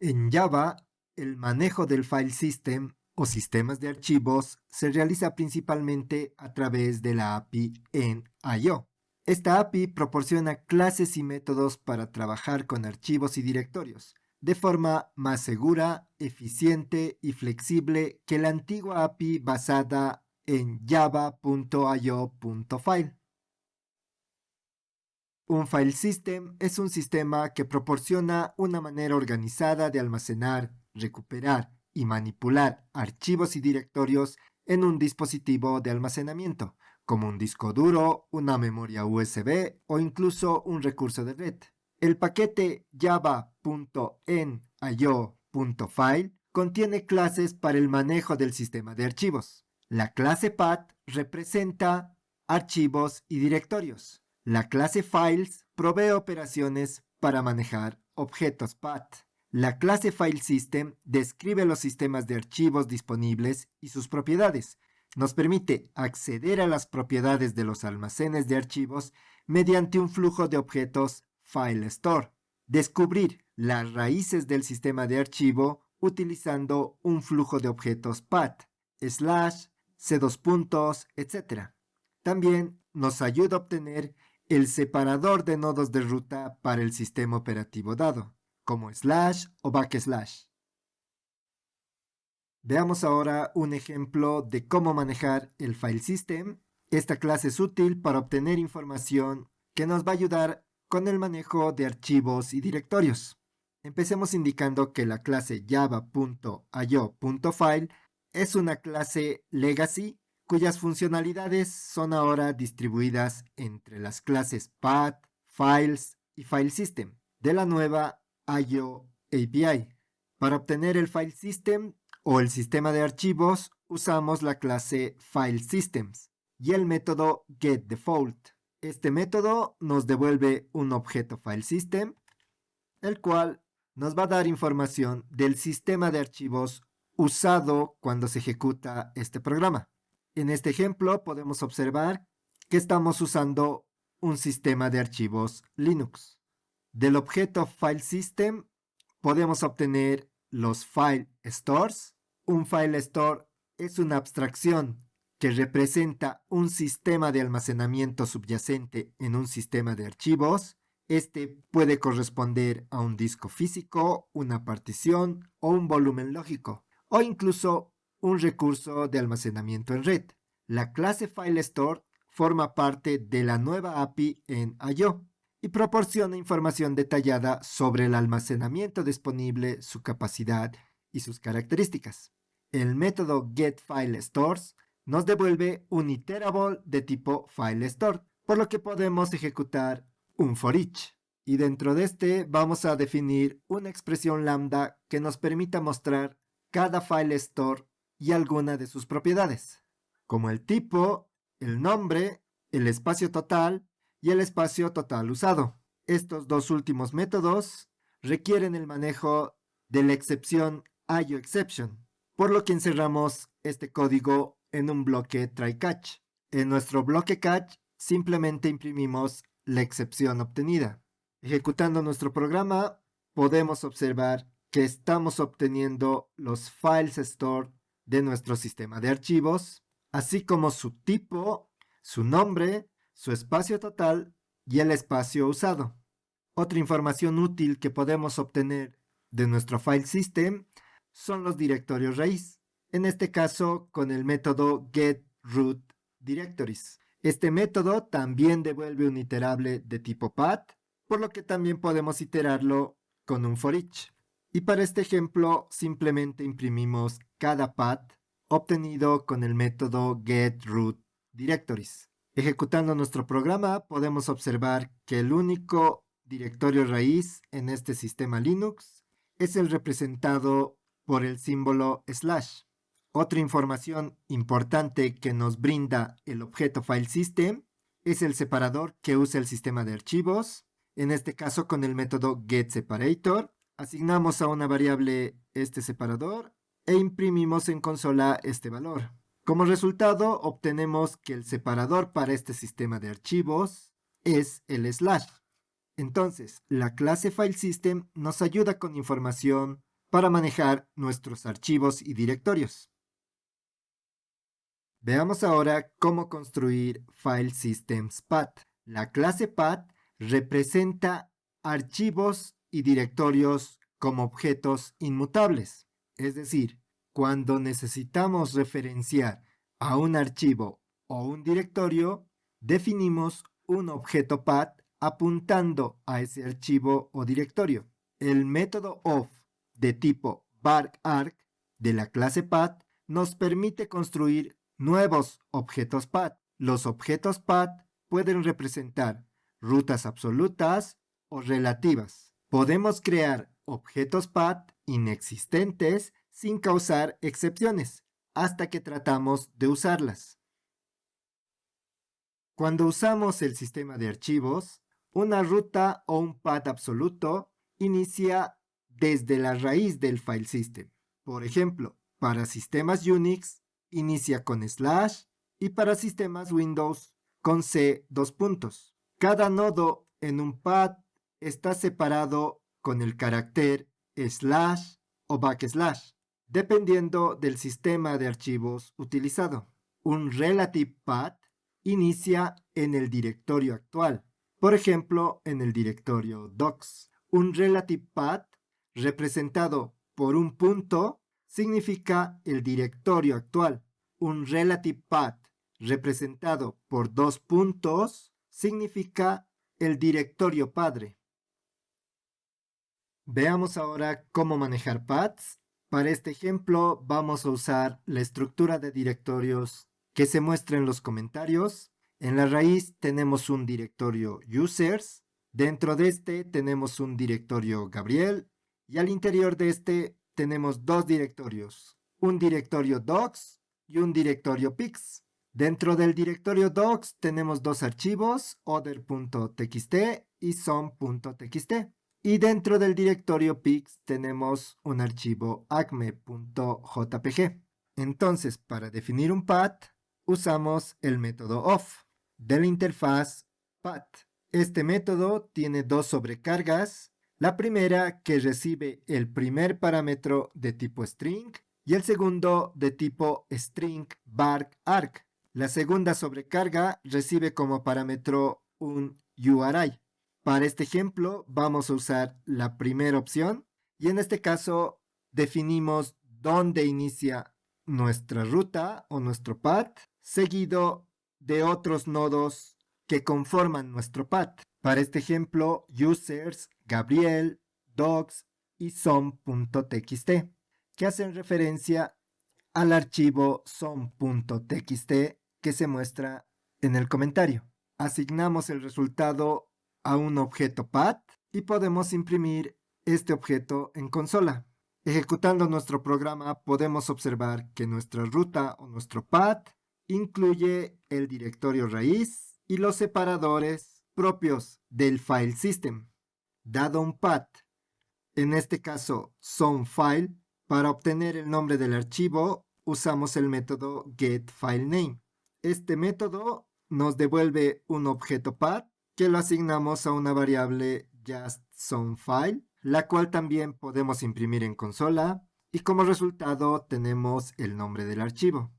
En Java, el manejo del file system o sistemas de archivos se realiza principalmente a través de la API en I/O. Esta API proporciona clases y métodos para trabajar con archivos y directorios, de forma más segura, eficiente y flexible que la antigua API basada en java.io.file. Un file system es un sistema que proporciona una manera organizada de almacenar, recuperar y manipular archivos y directorios en un dispositivo de almacenamiento, como un disco duro, una memoria USB o incluso un recurso de red. El paquete java.enio.file contiene clases para el manejo del sistema de archivos. La clase path representa archivos y directorios. La clase files provee operaciones para manejar objetos path. La clase FileSystem describe los sistemas de archivos disponibles y sus propiedades. Nos permite acceder a las propiedades de los almacenes de archivos mediante un flujo de objetos FileStore. Descubrir las raíces del sistema de archivo utilizando un flujo de objetos path, /, c2 etc. También nos ayuda a obtener el separador de nodos de ruta para el sistema operativo dado, como / o /. Veamos ahora un ejemplo de cómo manejar el file system. Esta clase es útil para obtener información que nos va a ayudar con el manejo de archivos y directorios. Empecemos indicando que la clase java.io.file es una clase legacy cuyas funcionalidades son ahora distribuidas entre las clases path, files y file system de la nueva I/O API. Para obtener el file system o el sistema de archivos usamos la clase FileSystems y el método getDefault. Este método nos devuelve un objeto FileSystem, el cual nos va a dar información del sistema de archivos usado cuando se ejecuta este programa. En este ejemplo podemos observar que estamos usando un sistema de archivos Linux. Del objeto FileSystem podemos obtener los file stores. Un file store es una abstracción que representa un sistema de almacenamiento subyacente en un sistema de archivos. Este puede corresponder a un disco físico, una partición o un volumen lógico, o incluso un recurso de almacenamiento en red. La clase FileStore forma parte de la nueva API en I/O y proporciona información detallada sobre el almacenamiento disponible, su capacidad y sus características. El método getFileStores nos devuelve un iterable de tipo FileStore, por lo que podemos ejecutar un for each. Y dentro de este vamos a definir una expresión lambda que nos permita mostrar cada FileStore y alguna de sus propiedades, como el tipo, el nombre, el espacio total y el espacio total usado. Estos dos últimos métodos requieren el manejo de la excepción IOException, por lo que encerramos este código en un bloque try-catch. En nuestro bloque catch simplemente imprimimos la excepción obtenida. Ejecutando nuestro programa, podemos observar que estamos obteniendo los files store de nuestro sistema de archivos, así como su tipo, su nombre, su espacio total y el espacio usado. Otra información útil que podemos obtener de nuestro file system son los directorios raíz, en este caso con el método getRootDirectories. Este método también devuelve un iterable de tipo path, por lo que también podemos iterarlo con un for each. Y para este ejemplo simplemente imprimimos cada path obtenido con el método getRootDirectories. Ejecutando nuestro programa podemos observar que el único directorio raíz en este sistema Linux es el representado por el símbolo /. Otra información importante que nos brinda el objeto FileSystem es el separador que usa el sistema de archivos. En este caso, con el método getSeparator, asignamos a una variable este separador e imprimimos en consola este valor. Como resultado, obtenemos que el separador para este sistema de archivos es el /. Entonces, la clase FileSystem nos ayuda con información para manejar nuestros archivos y directorios. Veamos ahora cómo construir FileSystemsPath. La clase Path representa archivos y directorios como objetos inmutables. Es decir, cuando necesitamos referenciar a un archivo o un directorio, definimos un objeto path apuntando a ese archivo o directorio. El método of de tipo vararg de la clase path nos permite construir nuevos objetos path. Los objetos path pueden representar rutas absolutas o relativas. Podemos crear objetos path inexistentes sin causar excepciones hasta que tratamos de usarlas. Cuando usamos el sistema de archivos, una ruta o un path absoluto inicia desde la raíz del file system. Por ejemplo, para sistemas Unix inicia con slash y para sistemas Windows con C dos puntos. Cada nodo en un path está separado con el carácter slash o backslash, dependiendo del sistema de archivos utilizado. Un relative path inicia en el directorio actual, por ejemplo, en el directorio docs. Un relative path representado por un punto significa el directorio actual. Un relative path representado por dos puntos significa el directorio padre. Veamos ahora cómo manejar paths. Para este ejemplo vamos a usar la estructura de directorios que se muestra en los comentarios. En la raíz tenemos un directorio users, dentro de este tenemos un directorio Gabriel y al interior de este tenemos dos directorios, un directorio docs y un directorio pics. Dentro del directorio docs tenemos dos archivos, other.txt y some.txt. Y dentro del directorio pics tenemos un archivo acme.jpg. Entonces, para definir un path, usamos el método of de la interfaz path. Este método tiene dos sobrecargas. La primera que recibe el primer parámetro de tipo string y el segundo de tipo string vararg. La segunda sobrecarga recibe como parámetro un URI. Para este ejemplo vamos a usar la primera opción y en este caso definimos dónde inicia nuestra ruta o nuestro path, seguido de otros nodos que conforman nuestro path. Para este ejemplo, users, Gabriel, docs y some.txt, que hacen referencia al archivo some.txt que se muestra en el comentario. Asignamos el resultado a un objeto path y podemos imprimir este objeto en consola. Ejecutando nuestro programa podemos observar que nuestra ruta o nuestro path incluye el directorio raíz y los separadores propios del file system. Dado un path, en este caso somefile, para obtener el nombre del archivo usamos el método getFileName. Este método nos devuelve un objeto path que lo asignamos a una variable justSomeFile, la cual también podemos imprimir en consola y como resultado tenemos el nombre del archivo.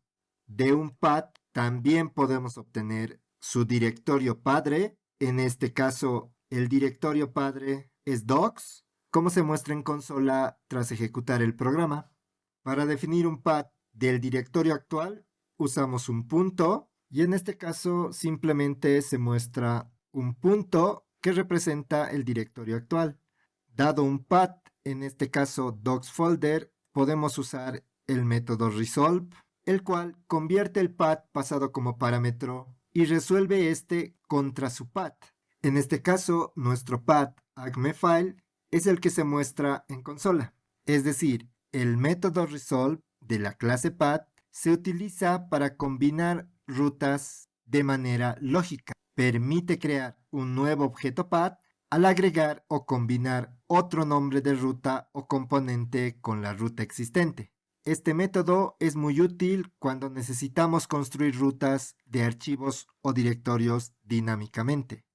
De un path también podemos obtener su directorio padre. En este caso, el directorio padre es docs, como se muestra en consola tras ejecutar el programa. Para definir un path del directorio actual, usamos un punto y en este caso simplemente se muestra un punto que representa el directorio actual. Dado un path, en este caso docsfolder, podemos usar el método resolve, el cual convierte el path pasado como parámetro y resuelve este contra su path. En este caso, nuestro path acmefile es el que se muestra en consola. Es decir, el método resolve de la clase path se utiliza para combinar rutas de manera lógica. Permite crear un nuevo objeto path al agregar o combinar otro nombre de ruta o componente con la ruta existente. Este método es muy útil cuando necesitamos construir rutas de archivos o directorios dinámicamente.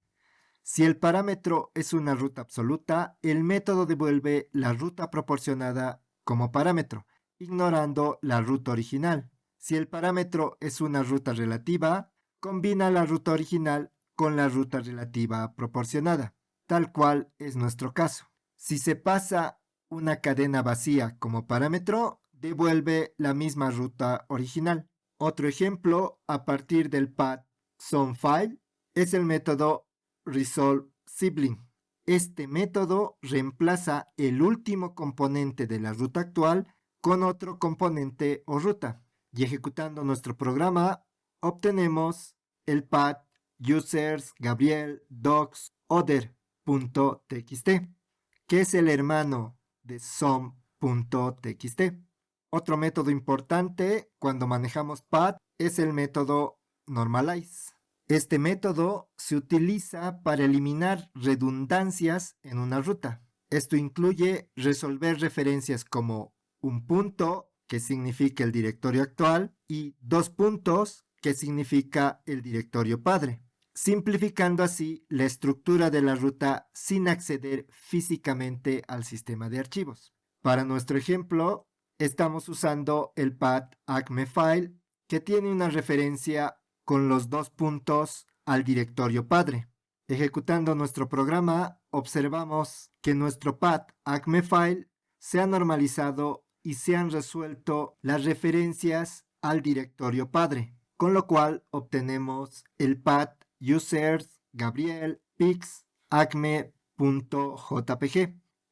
Si el parámetro es una ruta absoluta, el método devuelve la ruta proporcionada como parámetro, ignorando la ruta original. Si el parámetro es una ruta relativa, combina la ruta original con la ruta relativa proporcionada, tal cual es nuestro caso. Si se pasa una cadena vacía como parámetro, devuelve la misma ruta original. Otro ejemplo, a partir del path SomeFile, es el método resolveSibling. Este método reemplaza el último componente de la ruta actual con otro componente o ruta. Y ejecutando nuestro programa, obtenemos el path users Gabriel docs other.txt, que es el hermano de some.txt. Otro método importante cuando manejamos path es el método normalize. Este método se utiliza para eliminar redundancias en una ruta. Esto incluye resolver referencias como un punto, que significa el directorio actual, y dos puntos, que significa el directorio padre, simplificando así la estructura de la ruta sin acceder físicamente al sistema de archivos. Para nuestro ejemplo, estamos usando el path acmefile, que tiene una referencia con los dos puntos al directorio padre. Ejecutando nuestro programa, observamos que nuestro path acmefile se ha normalizado y se han resuelto las referencias al directorio padre, con lo cual obtenemos el path users Gabriel pix acme.jpg,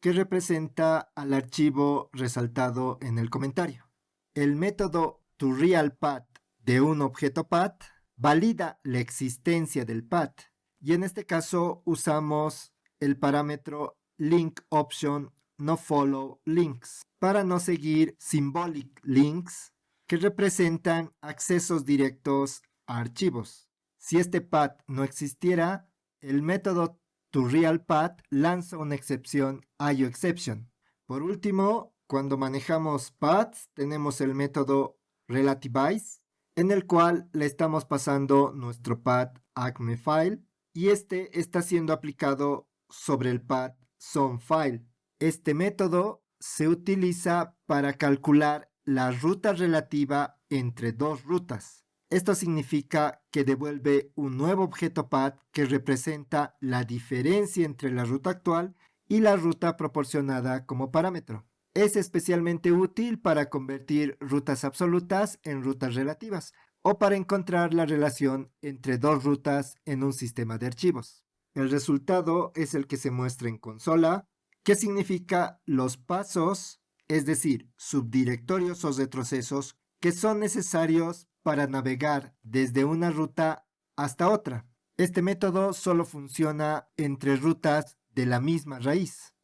que representa al archivo resaltado en el comentario. El método toRealPath de un objeto path valida la existencia del path, y en este caso usamos el parámetro linkOption nofollow links para no seguir symbolic links, que representan accesos directos a archivos. Si este path no existiera, el método toRealPath lanza una excepción IOException. Por último, cuando manejamos paths, tenemos el método relativize, en el cual le estamos pasando nuestro path acmefile, y este está siendo aplicado sobre el path SomeFile. Este método se utiliza para calcular la ruta relativa entre dos rutas. Esto significa que devuelve un nuevo objeto path que representa la diferencia entre la ruta actual y la ruta proporcionada como parámetro. Es especialmente útil para convertir rutas absolutas en rutas relativas o para encontrar la relación entre dos rutas en un sistema de archivos. El resultado es el que se muestra en consola, que significa los pasos, es decir, subdirectorios o retrocesos que son necesarios para navegar desde una ruta hasta otra. Este método solo funciona entre rutas de la misma raíz.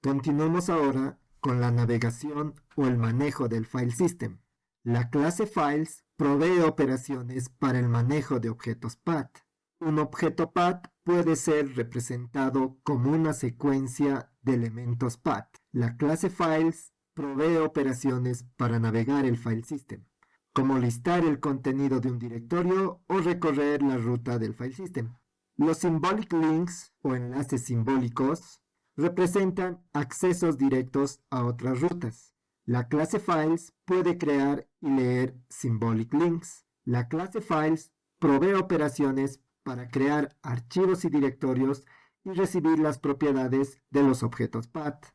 Continuamos ahora con la navegación o el manejo del file system. La clase files provee operaciones para el manejo de objetos path. Un objeto path puede ser representado como una secuencia de elementos path. La clase files provee operaciones para navegar el file system, como listar el contenido de un directorio o recorrer la ruta del file system. Los symbolic links o enlaces simbólicos representan accesos directos a otras rutas. La clase files puede crear y leer symbolic links. La clase files provee operaciones para crear archivos y directorios y recibir las propiedades de los objetos path.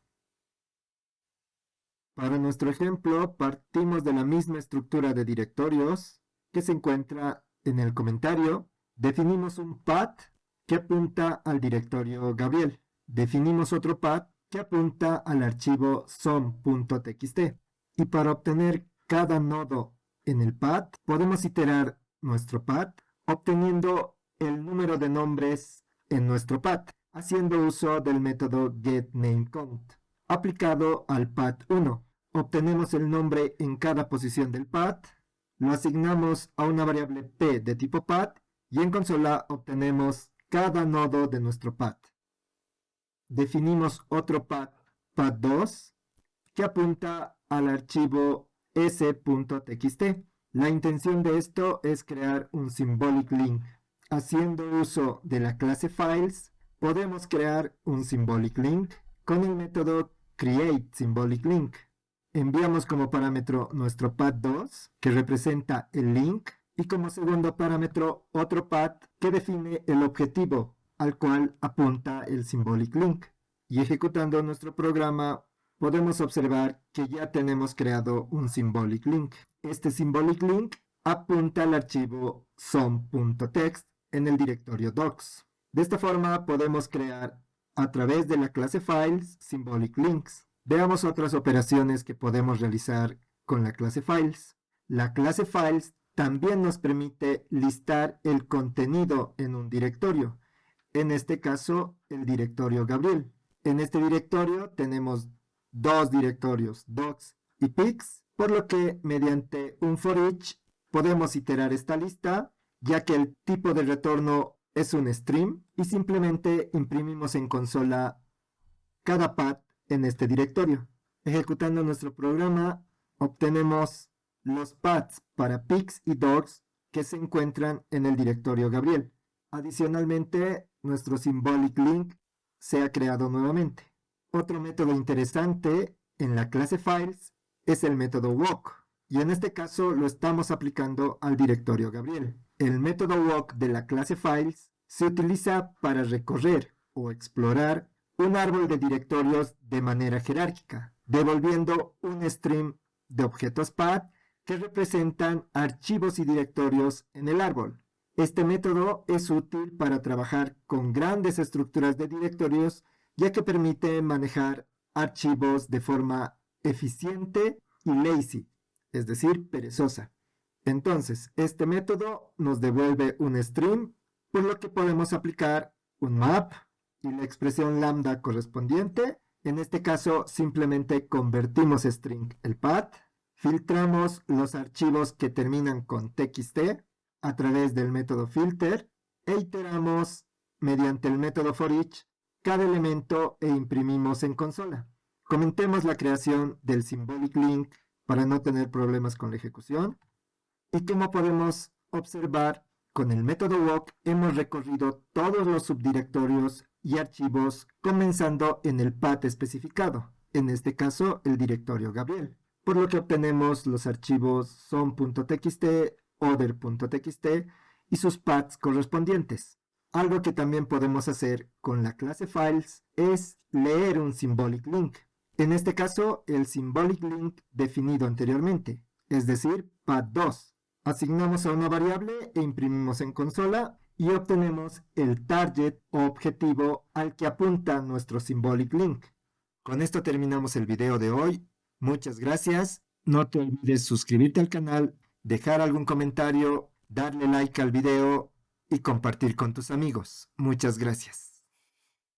Para nuestro ejemplo, partimos de la misma estructura de directorios que se encuentra en el comentario. Definimos un path que apunta al directorio Gabriel. Definimos otro path que apunta al archivo some.txt. Y para obtener cada nodo en el path, podemos iterar nuestro path obteniendo el número de nombres en nuestro path, haciendo uso del método getNameCount, aplicado al path 1. Obtenemos el nombre en cada posición del path, lo asignamos a una variable p de tipo path y en consola obtenemos cada nodo de nuestro path. Definimos otro path, path2, que apunta al archivo s.txt. La intención de esto es crear un symbolic link. Haciendo uso de la clase files, podemos crear un symbolic link con el método createSymbolicLink. Enviamos como parámetro nuestro path2, que representa el link, y como segundo parámetro otro path que define el objetivo al cual apunta el symbolic link. Y ejecutando nuestro programa podemos observar que ya tenemos creado un symbolic link. Este symbolic link apunta al archivo some.txt en el directorio docs. De esta forma podemos crear a través de la clase files symbolic links. Veamos otras operaciones que podemos realizar con la clase files. La clase files también nos permite listar el contenido en un directorio. En este caso, el directorio Gabriel. En este directorio tenemos dos directorios, docs y pics, por lo que mediante un for each podemos iterar esta lista, ya que el tipo de retorno es un stream y simplemente imprimimos en consola cada path en este directorio. Ejecutando nuestro programa, obtenemos los paths para pics y docs que se encuentran en el directorio Gabriel. Adicionalmente, nuestro symbolic link se ha creado nuevamente. Otro método interesante en la clase files es el método walk, y en este caso lo estamos aplicando al directorio Gabriel. El método walk de la clase files se utiliza para recorrer o explorar un árbol de directorios de manera jerárquica, devolviendo un stream de objetos path que representan archivos y directorios en el árbol. Este método es útil para trabajar con grandes estructuras de directorios, ya que permite manejar archivos de forma eficiente y lazy, es decir, perezosa. Entonces, este método nos devuelve un stream, por lo que podemos aplicar un map y la expresión lambda correspondiente. En este caso, simplemente convertimos string el path, filtramos los archivos que terminan con txt a través del método filter e iteramos mediante el método forEach cada elemento e imprimimos en consola. Comentemos la creación del symbolic link para no tener problemas con la ejecución. Y como podemos observar, con el método walk hemos recorrido todos los subdirectorios y archivos comenzando en el path especificado, en este caso el directorio Gabriel, por lo que obtenemos los archivos some.txt, other.txt y sus paths correspondientes. Algo que también podemos hacer con la clase files es leer un symbolic link. En este caso, el symbolic link definido anteriormente, es decir, path2. Asignamos a una variable e imprimimos en consola y obtenemos el target o objetivo al que apunta nuestro symbolic link. Con esto terminamos el video de hoy. Muchas gracias. No te olvides suscribirte al canal, dejar algún comentario, darle like al video y compartir con tus amigos. Muchas gracias.